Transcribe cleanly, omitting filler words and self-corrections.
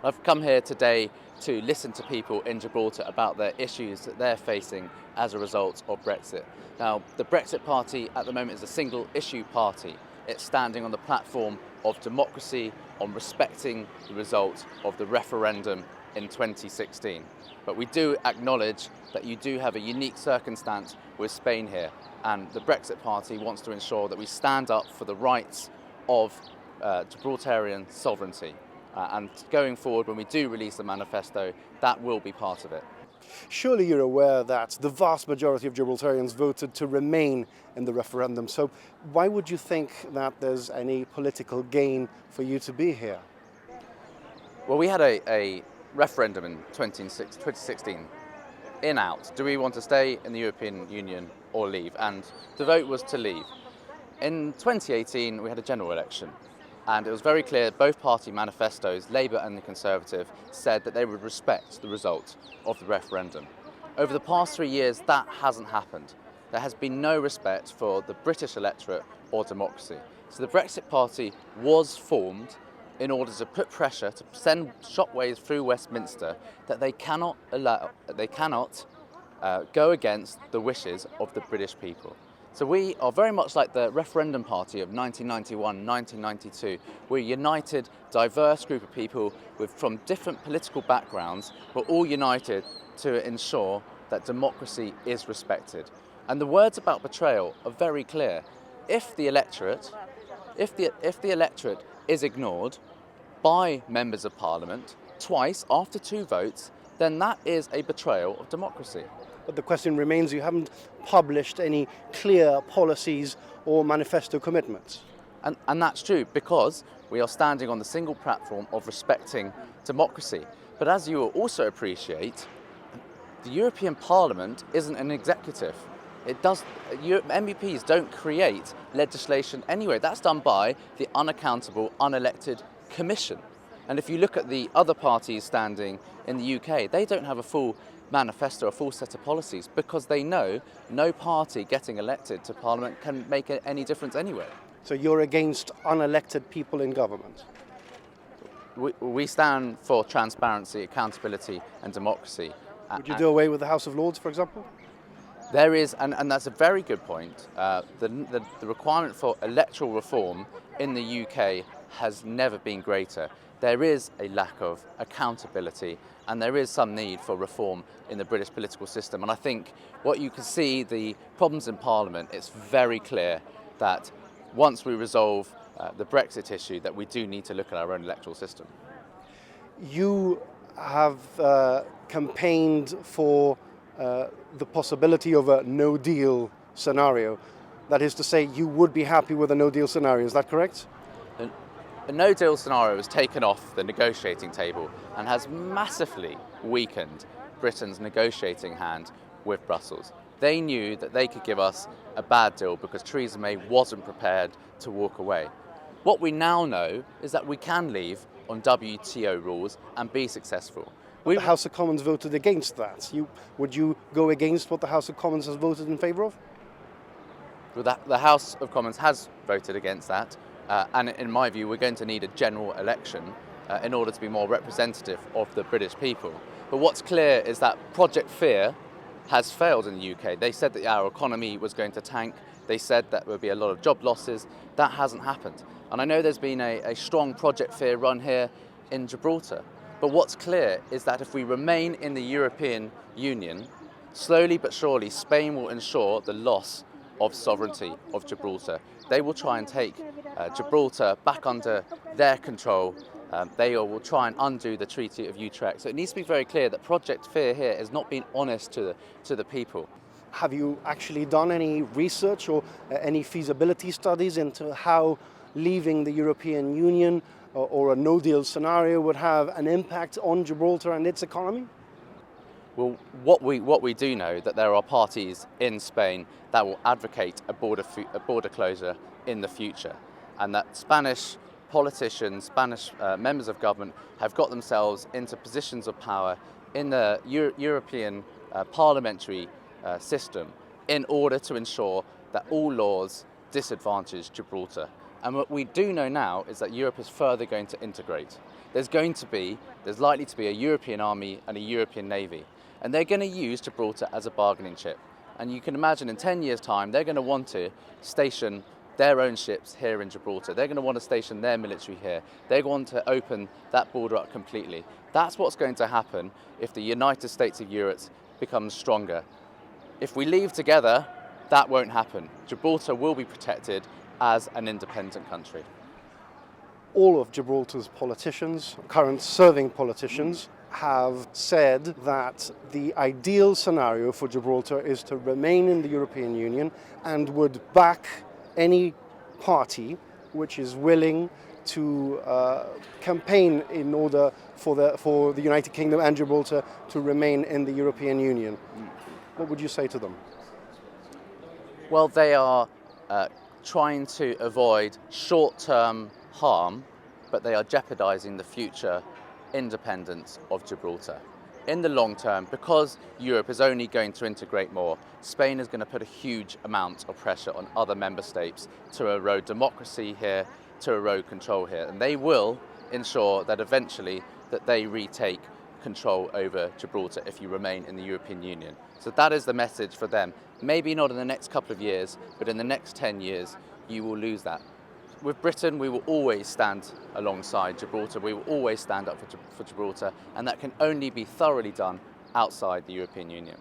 I've come here today to listen to people in Gibraltar about their issues that they're facing as a result of Brexit. Now, the Brexit Party at the moment is a single issue party. It's standing on the platform of democracy, on respecting the result of the referendum in 2016. But we do acknowledge that you do have a unique circumstance with Spain here, and the Brexit Party wants to ensure that we stand up for the rights of Gibraltarian sovereignty. And going forward, when we do release the manifesto, that will be part of it. Surely you're aware that the vast majority of Gibraltarians voted to remain in the referendum. So why would you think that there's any political gain for you to be here? Well, we had a referendum in 2016, in, out. Do we want to stay in the European Union or leave? And the vote was to leave. In 2018, we had a general election. And it was very clear, both party manifestos, Labour and the Conservative, said that they would respect the result of the referendum. Over the past 3 years, that hasn't happened. There has been no respect for the British electorate or democracy. So the Brexit Party was formed in order to put pressure, to send shockwaves through Westminster that they cannot go against the wishes of the British people. So we are very much like the referendum party of 1991, 1992. We're a united, diverse group of people from different political backgrounds. We're all united to ensure that democracy is respected. And the words about betrayal are very clear. If the electorate is ignored by members of parliament twice after 2 votes, then that is a betrayal of democracy. But the question remains, you haven't published any clear policies or manifesto commitments. And that's true, because we are standing on the single platform of respecting democracy. But as you will also appreciate, the European Parliament isn't an executive. MEPs don't create legislation anyway. That's done by the unaccountable, unelected Commission. And if you look at the other parties standing in the UK, they don't have a full manifesto, a full set of policies, because they know no party getting elected to Parliament can make any difference anyway. So you're against unelected people in government? We stand for transparency, accountability and democracy. Would you do away with the House of Lords, for example? There is, and that's a very good point, the requirement for electoral reform in the UK has never been greater. There is a lack of accountability, and there is some need for reform in the British political system. And I think what you can see, the problems in Parliament, it's very clear that once we resolve the Brexit issue, that we do need to look at our own electoral system. You have campaigned for the possibility of a no-deal scenario. That is to say, you would be happy with a no-deal scenario, is that correct? A no-deal scenario was taken off the negotiating table and has massively weakened Britain's negotiating hand with Brussels. They knew that they could give us a bad deal because Theresa May wasn't prepared to walk away. What we now know is that we can leave on WTO rules and be successful. The House of Commons voted against that. Would you go against what the House of Commons has voted in favour of? Well, the House of Commons has voted against that. And in my view, we're going to need a general election in order to be more representative of the British people. But what's clear is that Project Fear has failed in the UK. They said that our economy was going to tank. They said that there would be a lot of job losses. That hasn't happened. And I know there's been a strong Project Fear run here in Gibraltar. But what's clear is that if we remain in the European Union, slowly but surely, Spain will ensure the loss of sovereignty of Gibraltar. They will try and take Gibraltar back under their control. They will try and undo the Treaty of Utrecht. So it needs to be very clear that Project Fear here has not been honest to the people. Have you actually done any research or any feasibility studies into how leaving the European Union or a no-deal scenario would have an impact on Gibraltar and its economy? Well, what we do know that there are parties in Spain that will advocate a border closure in the future, and that Spanish politicians, Spanish members of government have got themselves into positions of power in the European parliamentary system in order to ensure that all laws disadvantage Gibraltar. And what we do know now is that Europe is further going to integrate. there's likely to be a European army and a European navy. And they're going to use Gibraltar as a bargaining chip. And you can imagine in 10 years' time, they're going to want to station their own ships here in Gibraltar. They're going to want to station their military here. They want to open that border up completely. That's what's going to happen if the United States of Europe becomes stronger. If we leave together, that won't happen. Gibraltar will be protected as an independent country. All of Gibraltar's politicians, current serving politicians, have said that the ideal scenario for Gibraltar is to remain in the European Union and would back any party which is willing to campaign in order for the United Kingdom and Gibraltar to remain in the European Union. What would you say to them? Well, they are trying to avoid short-term harm, but they are jeopardizing the future independence of Gibraltar. In the long term, because Europe is only going to integrate more, Spain is going to put a huge amount of pressure on other member states to erode democracy here, to erode control here. And they will ensure that eventually that they retake control over Gibraltar if you remain in the European Union. So that is the message for them. Maybe not in the next couple of years, but in the next 10 years, you will lose that. With Britain, we will always stand alongside Gibraltar. We will always stand up for Gibraltar, and that can only be thoroughly done outside the European Union.